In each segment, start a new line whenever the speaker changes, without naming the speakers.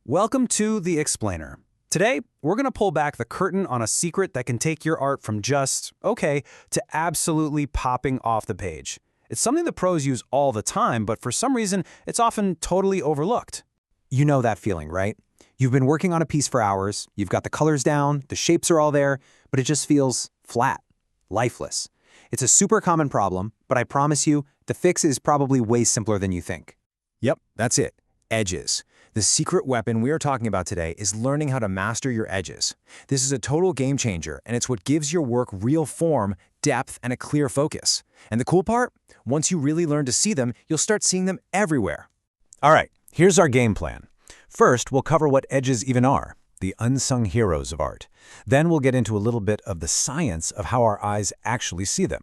Welcome to The Explainer. Today, we're going to pull back the curtain on a secret that can take your art from just, okay, to absolutely popping off the page. It's something the pros use all the time, but for some reason, it's often totally overlooked.
You know that feeling, right? You've been working on a piece for hours, you've got the colors down, the shapes are all there, but it just feels flat, lifeless. It's a super common problem, but I promise you, the fix is probably way simpler than you think.
Yep, that's it. Edges. The secret weapon we are talking about today is learning how to master your edges. This is a total game changer, and it's what gives your work real form, depth, and a clear focus. And the cool part? Once you really learn to see them, you'll start seeing them everywhere.
All right, here's our game plan. First, we'll cover what edges even are, the unsung heroes of art. Then we'll get into a little bit of the science of how our eyes actually see them.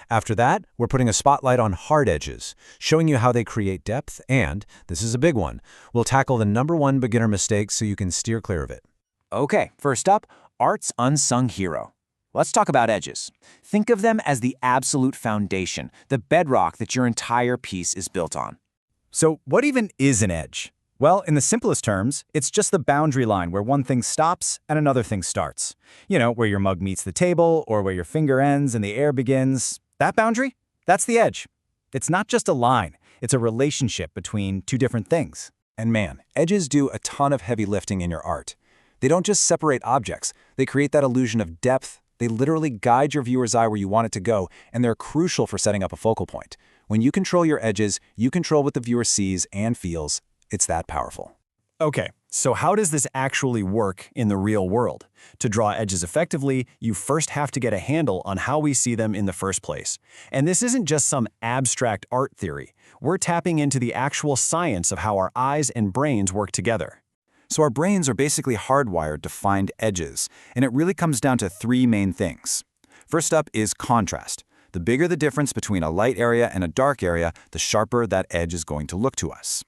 After that, we're putting a spotlight on hard edges, showing you how they create depth, and, this is a big one, we'll tackle the #1 beginner mistake so you can steer clear of it.
Okay, first up, art's unsung hero. Let's talk about edges. Think of them as the absolute foundation, the bedrock that your entire piece is built on.
So what even is an edge? Well, in the simplest terms, it's just the boundary line where one thing stops and another thing starts. You know, where your mug meets the table or where your finger ends and the air begins. That boundary? That's the edge. It's not just a line, it's a relationship between two different things.
And man, edges do a ton of heavy lifting in your art. They don't just separate objects, they create that illusion of depth. They literally guide your viewer's eye where you want it to go, and they're crucial for setting up a focal point. When you control your edges, you control what the viewer sees and feels. It's that powerful.
Okay, so how does this actually work in the real world? To draw edges effectively, you first have to get a handle on how we see them in the first place. And this isn't just some abstract art theory. We're tapping into the actual science of how our eyes and brains work together.
So our brains are basically hardwired to find edges, and it really comes down to three main things. First up is contrast. The bigger the difference between a light area and a dark area, the sharper that edge is going to look to us.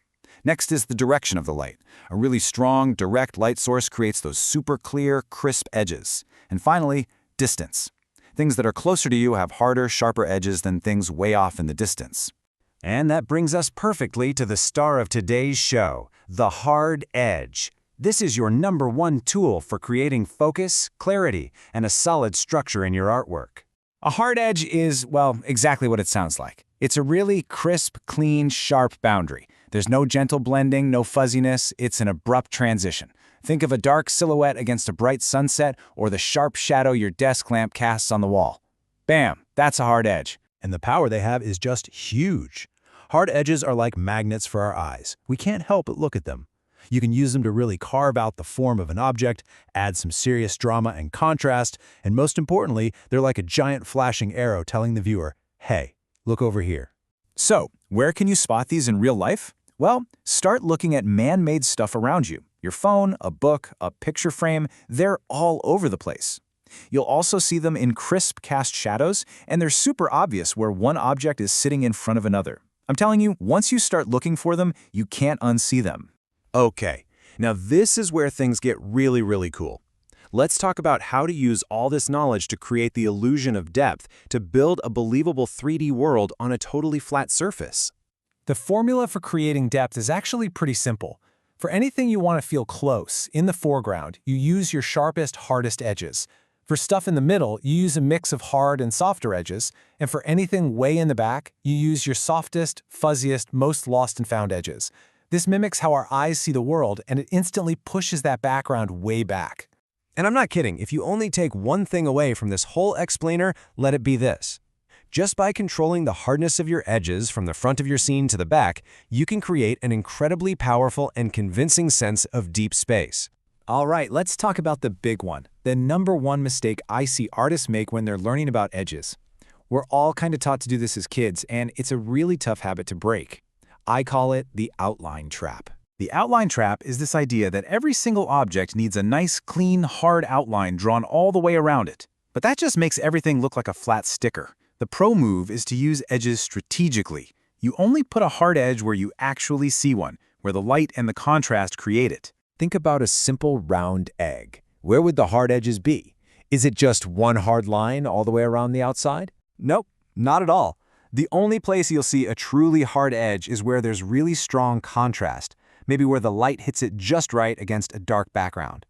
Next is the direction of the light. A really strong, direct light source creates those super clear, crisp edges. And finally, distance. Things that are closer to you have harder, sharper edges than things way off in the distance.
And that brings us perfectly to the star of today's show, the hard edge. This is your #1 tool for creating focus, clarity, and a solid structure in your artwork.
A hard edge is, well, exactly what it sounds like. It's a really crisp, clean, sharp boundary. There's no gentle blending, no fuzziness, it's an abrupt transition. Think of a dark silhouette against a bright sunset or the sharp shadow your desk lamp casts on the wall. Bam, that's a hard edge.
And the power they have is just huge. Hard edges are like magnets for our eyes. We can't help but look at them. You can use them to really carve out the form of an object, add some serious drama and contrast, and most importantly, they're like a giant flashing arrow telling the viewer, hey, look over here.
So, where can you spot these in real life? Well, start looking at man-made stuff around you. Your phone, a book, a picture frame, they're all over the place. You'll also see them in crisp cast shadows, and they're super obvious where one object is sitting in front of another. I'm telling you, once you start looking for them, you can't unsee them.
Okay, now this is where things get really cool. Let's talk about how to use all this knowledge to create the illusion of depth to build a believable 3D world on a totally flat surface.
The formula for creating depth is actually pretty simple. For anything you want to feel close, in the foreground, you use your sharpest, hardest edges. For stuff in the middle, you use a mix of hard and softer edges. And for anything way in the back, you use your softest, fuzziest, most lost and found edges. This mimics how our eyes see the world, and it instantly pushes that background way back.
And I'm not kidding, if you only take one thing away from this whole explainer, let it be this. Just by controlling the hardness of your edges from the front of your scene to the back, you can create an incredibly powerful and convincing sense of deep space.
All right, let's talk about the big one, the #1 mistake I see artists make when they're learning about edges. We're all kind of taught to do this as kids, and it's a really tough habit to break. I call it the outline trap.
The outline trap is this idea that every single object needs a nice, clean, hard outline drawn all the way around it. But that just makes everything look like a flat sticker. The pro move is to use edges strategically. You only put a hard edge where you actually see one, where the light and the contrast create it.
Think about a simple round egg. Where would the hard edges be? Is it just one hard line all the way around the outside?
Nope, not at all. The only place you'll see a truly hard edge is where there's really strong contrast.
maybe where the light hits it just right against a dark background.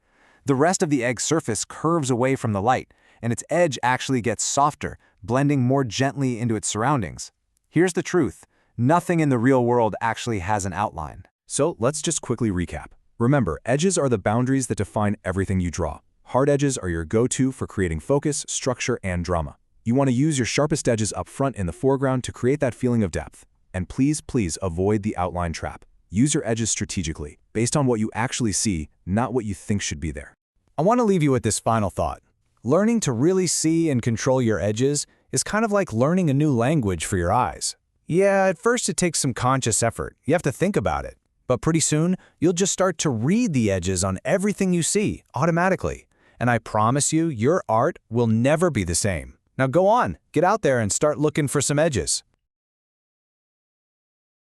The rest of the egg's surface curves away from the light, and its edge actually gets softer, blending more gently into its surroundings. Here's the truth. Nothing in the real world actually has an outline.
So let's just quickly recap. Remember, edges are the boundaries that define everything you draw. Hard edges are your go-to for creating focus, structure, and drama. You want to use your sharpest edges up front in the foreground to create that feeling of depth. And please, please avoid the outline trap. Use your edges strategically, based on what you actually see, not what you think should be there.
I want to leave you with this final thought. Learning to really see and control your edges is kind of like learning a new language for your eyes. Yeah, at first it takes some conscious effort. You have to think about it. But pretty soon, you'll just start to read the edges on everything you see, automatically. And I promise you, your art will never be the same. Now go on, get out there and start looking for some edges.